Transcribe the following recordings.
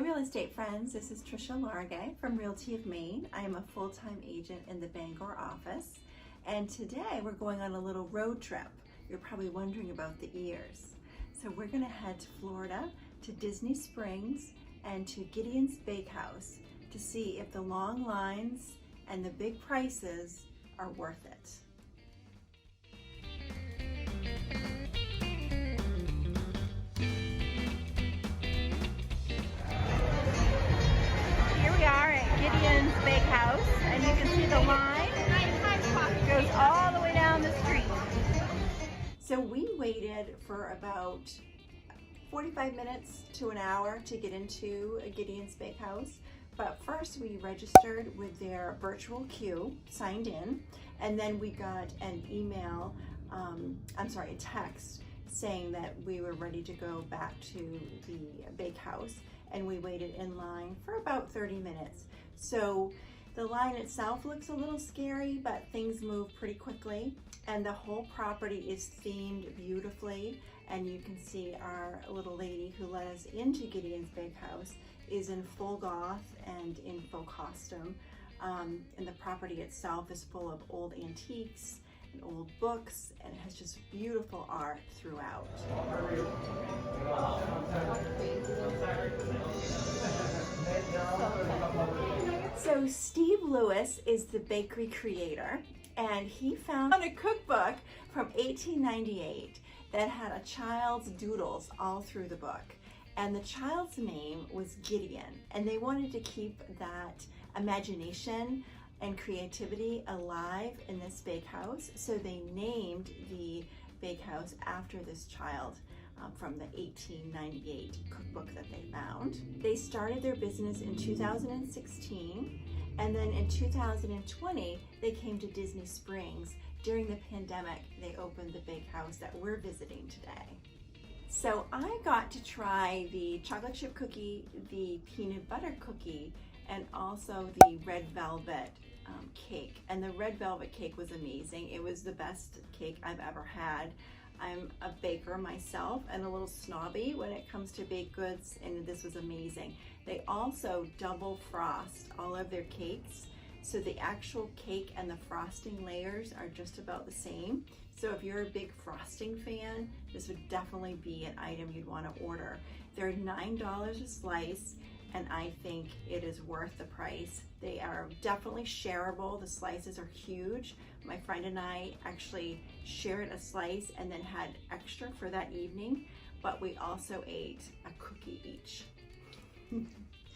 real estate friends, this is Tricia Largay from Realty of Maine. I am a full-time agent in the Bangor office, and today we're going on a little road trip. You're probably wondering about the ears. So we're going to head to Florida, to Disney Springs, and to Gideons Bakehouse to see if the long lines and the big prices are worth it. Here we are at Gideons Bakehouse, and you can see the line goes all the way down the street. So we waited for about 45 minutes to an hour to get into Gideons Bakehouse. But first we registered with their virtual queue, signed in, and then we got an email, a text saying that we were ready to go back to the bakehouse, and we waited in line for about 30 minutes. So the line itself looks a little scary, but things move pretty quickly, and the whole property is themed beautifully, and you can see our little lady who let us into Gideons Bakehouse is in full goth and in full costume, and the property itself is full of old antiques and old books, and it has just beautiful art throughout. So Steve Lewis is the bakery creator, and he found a cookbook from 1898 that had a child's doodles all through the book. And the child's name was Gideon, and they wanted to keep that imagination and creativity alive in this bakehouse, so they named the bakehouse after this child from the 1898 cookbook that they found. They started their business in 2016, and then in 2020 they came to Disney Springs. During the pandemic, they opened the bakehouse that we're visiting today. So I got to try the chocolate chip cookie, the peanut butter cookie, and also the red velvet cake. And the red velvet cake was amazing. It was the best cake I've ever had. I'm a baker myself and a little snobby when it comes to baked goods, and this was amazing. They also double frost all of their cakes, so the actual cake and the frosting layers are just about the same. So if you're a big frosting fan, this would definitely be an item you'd want to order. They're $9 a slice, and I think it is worth the price. They are definitely shareable. The slices are huge. My friend and I actually shared a slice and then had extra for that evening, but we also ate a cookie each.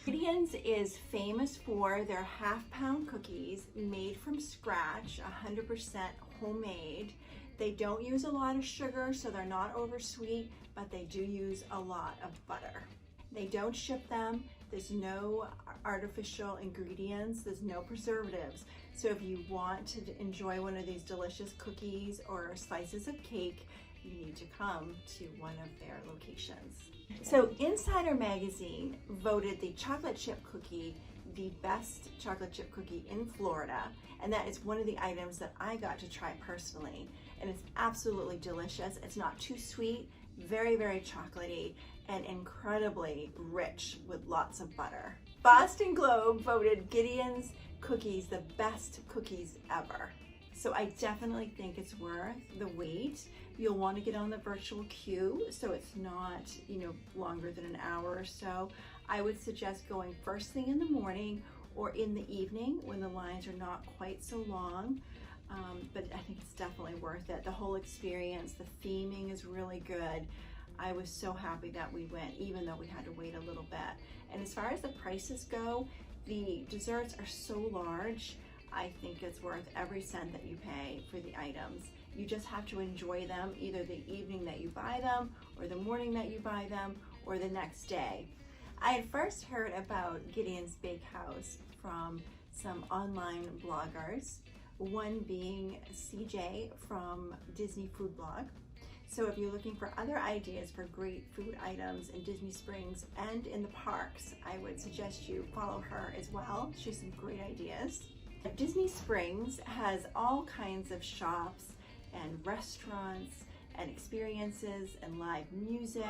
Gideon's is famous for their half-pound cookies made from scratch, 100% homemade. They don't use a lot of sugar, so they're not oversweet, but they do use a lot of butter. They don't ship them. There's no artificial ingredients. There's no preservatives. So if you want to enjoy one of these delicious cookies or slices of cake, you need to come to one of their locations. So Insider Magazine voted the chocolate chip cookie the best chocolate chip cookie in Florida, and that is one of the items that I got to try personally, and it's absolutely delicious. It's not too sweet, very, very chocolatey, and incredibly rich with lots of butter. Boston Globe voted Gideon's cookies the best cookies ever. So I definitely think it's worth the wait. You'll want to get on the virtual queue, so it's not, longer than an hour or so. I would suggest going first thing in the morning or in the evening when the lines are not quite so long. But I think it's definitely worth it. The whole experience, the theming is really good. I was so happy that we went, even though we had to wait a little bit. And as far as the prices go, the desserts are so large. I think it's worth every cent that you pay for the items. You just have to enjoy them either the evening that you buy them, or the morning that you buy them, or the next day. I had first heard about Gideons Bakehouse from some online bloggers, one being CJ from Disney Food Blog. So if you're looking for other ideas for great food items in Disney Springs and in the parks, I would suggest you follow her as well. She has some great ideas. Disney Springs has all kinds of shops and restaurants and experiences and live music.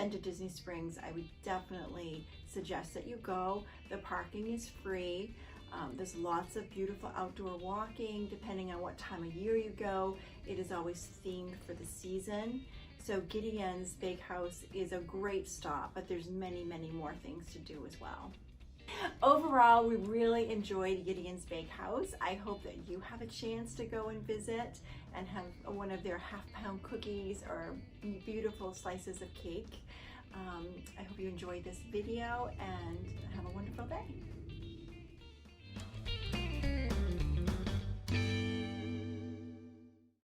been to Disney Springs, I would definitely suggest that you go. The parking is free. There's lots of beautiful outdoor walking. Depending on what time of year you go, it is always themed for the season. So Gideon's Bakehouse is a great stop, but there's many, many more things to do as well. Overall, we really enjoyed Gideon's Bakehouse. I hope that you have a chance to go and visit and have one of their half-pound cookies or beautiful slices of cake. I hope you enjoyed this video and have a wonderful day.